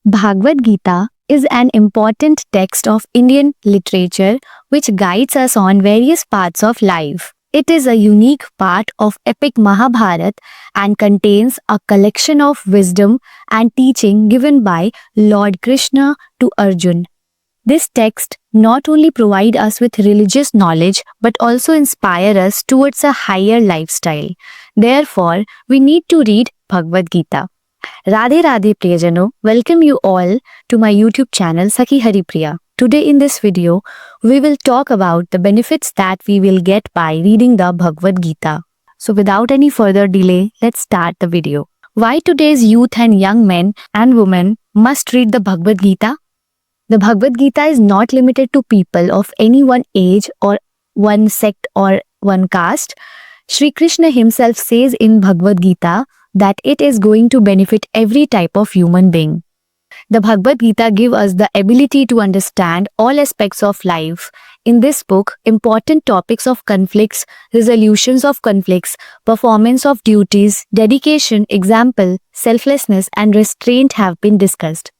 Bhagavad Gita is an important text of Indian literature which guides us on various paths of life. It is a unique part of epic Mahabharata and contains a collection of wisdom and teaching given by Lord Krishna to Arjun. This text not only provides us with religious knowledge but also inspire us towards a higher lifestyle. Therefore, we need to read Bhagavad Gita. Radhe Radhe Priyajano, welcome you all to my YouTube channel Sakhi Haripriya. Today in this video, we will talk about the benefits that we will get by reading the Bhagavad Gita. So without any further delay, let's start the video. Why today's youth and young men and women must read the Bhagavad Gita? The Bhagavad Gita is not limited to people of any one age or one sect or one caste. Shri Krishna himself says in Bhagavad Gita that it is going to benefit every type of human being. The Bhagavad Gita gives us the ability to understand all aspects of life. In this book, important topics of conflicts, resolutions of conflicts, performance of duties, dedication, example, selflessness and restraint have been discussed.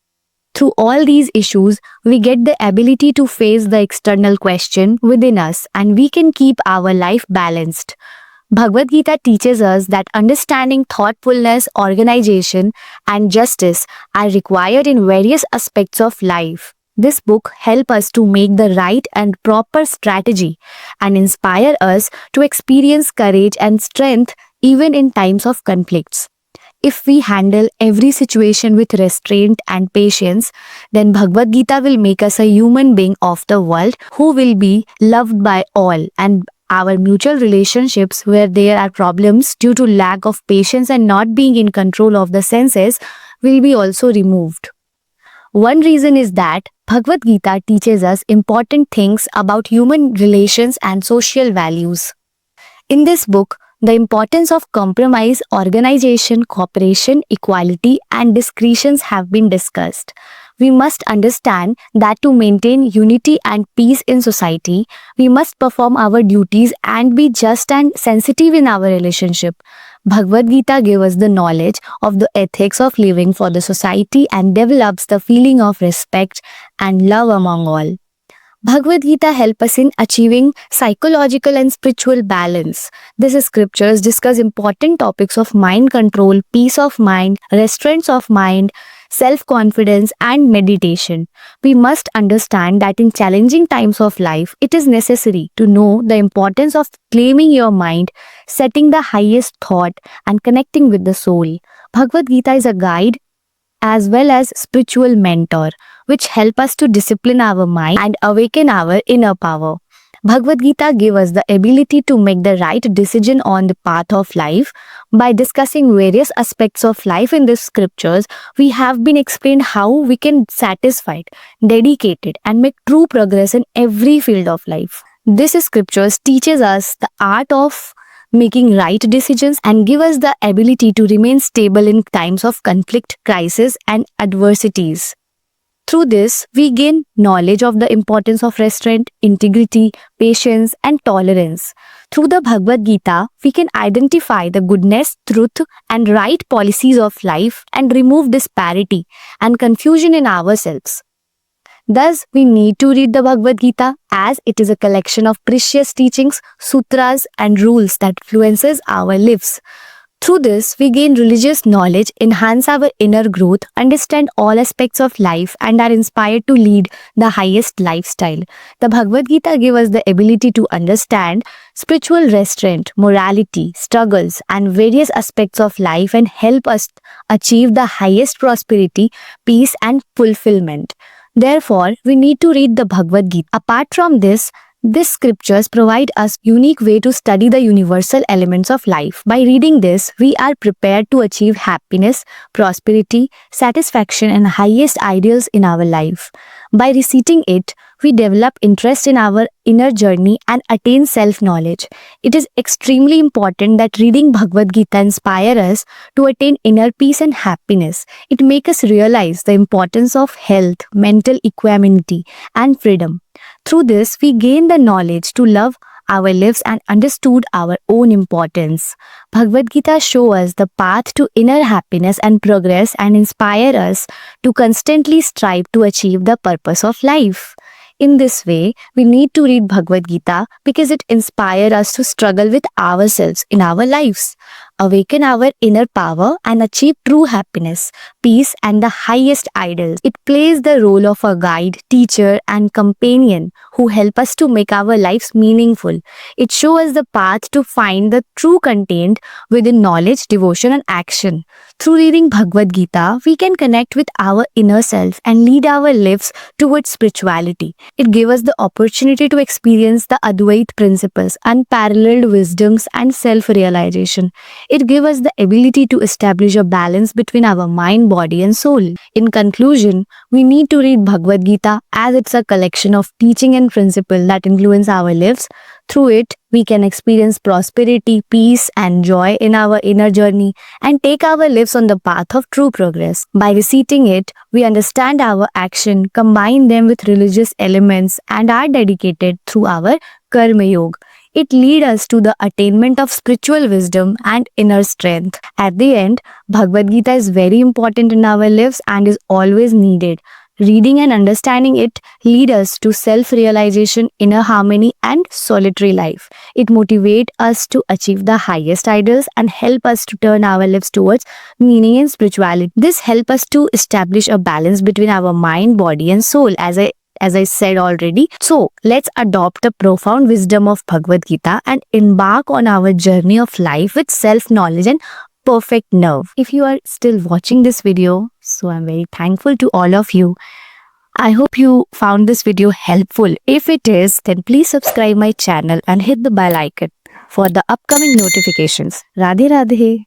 Through all these issues, we get the ability to face the external question within us and we can keep our life balanced. Bhagavad Gita teaches us that understanding, thoughtfulness, organization, and justice are required in various aspects of life. This book helps us to make the right and proper strategy and inspire us to experience courage and strength even in times of conflicts. If we handle every situation with restraint and patience, then Bhagavad Gita will make us a human being of the world who will be loved by all, and our mutual relationships where there are problems due to lack of patience and not being in control of the senses will be also removed. One reason is that Bhagavad Gita teaches us important things about human relations and social values. In this book, the importance of compromise, organization, cooperation, equality, and discretions have been discussed. We must understand that to maintain unity and peace in society, we must perform our duties and be just and sensitive in our relationship. Bhagavad Gita gives us the knowledge of the ethics of living for the society and develops the feeling of respect and love among all. Bhagavad Gita helps us in achieving psychological and spiritual balance. These scriptures discuss important topics of mind control, peace of mind, restraints of mind, self-confidence and meditation. We must understand that in challenging times of life, it is necessary to know the importance of claiming your mind, setting the highest thought and connecting with the soul. Bhagavad Gita is a guide as well as spiritual mentor, which help us to discipline our mind and awaken our inner power. Bhagavad Gita gives us the ability to make the right decision on the path of life. By discussing various aspects of life in these scriptures, we have been explained how we can satisfied, dedicated and make true progress in every field of life. This scriptures teaches us the art of making right decisions and give us the ability to remain stable in times of conflict, crisis and adversities. Through this, we gain knowledge of the importance of restraint, integrity, patience and tolerance. Through the Bhagavad Gita, we can identify the goodness, truth and right policies of life and remove disparity and confusion in ourselves. Thus, we need to read the Bhagavad Gita as it is a collection of precious teachings, sutras and rules that influences our lives. Through this, we gain religious knowledge, enhance our inner growth, understand all aspects of life and are inspired to lead the highest lifestyle. The Bhagavad Gita gives us the ability to understand spiritual restraint, morality, struggles and various aspects of life and help us achieve the highest prosperity, peace and fulfillment. Therefore, we need to read the Bhagavad Gita. Apart from this, these scriptures provide us unique way to study the universal elements of life. By reading this, we are prepared to achieve happiness, prosperity, satisfaction and highest ideals in our life. By reciting it, we develop interest in our inner journey and attain self-knowledge. It is extremely important that reading Bhagavad Gita inspire us to attain inner peace and happiness. It makes us realize the importance of health, mental equanimity and freedom. Through this, we gain the knowledge to love our lives and understood our own importance. Bhagavad Gita shows us the path to inner happiness and progress and inspire us to constantly strive to achieve the purpose of life. In this way, we need to read Bhagavad Gita because it inspires us to struggle with ourselves in our lives, awaken our inner power, and achieve true happiness, peace, and the highest ideals. It plays the role of a guide, teacher, and companion who help us to make our lives meaningful. It shows us the path to find the true content within knowledge, devotion, and action. Through reading Bhagavad Gita, we can connect with our inner self and lead our lives towards spirituality. It gives us the opportunity to experience the Advait principles, unparalleled wisdoms, and self-realization. It gives us the ability to establish a balance between our mind, body, and soul. In conclusion, we need to read Bhagavad Gita as it's a collection of teaching and principles that influence our lives. Through it, we can experience prosperity, peace, and joy in our inner journey and take our lives on the path of true progress. By reciting it, we understand our action, combine them with religious elements, and are dedicated through our Karma Yoga. It leads us to the attainment of spiritual wisdom and inner strength. At the end, Bhagavad Gita is very important in our lives and is always needed. Reading and understanding it lead us to self-realization, inner harmony, and solitary life. It motivates us to achieve the highest ideals and help us to turn our lives towards meaning and spirituality. This helps us to establish a balance between our mind, body, and soul, as I said already. So let's adopt the profound wisdom of Bhagavad Gita and embark on our journey of life with self-knowledge and perfect nerve. If you are still watching this video, so I'm very thankful to all of you. I hope you found this video helpful. If it is, then please subscribe my channel and hit the bell icon for the upcoming notifications. Radhe Radhe.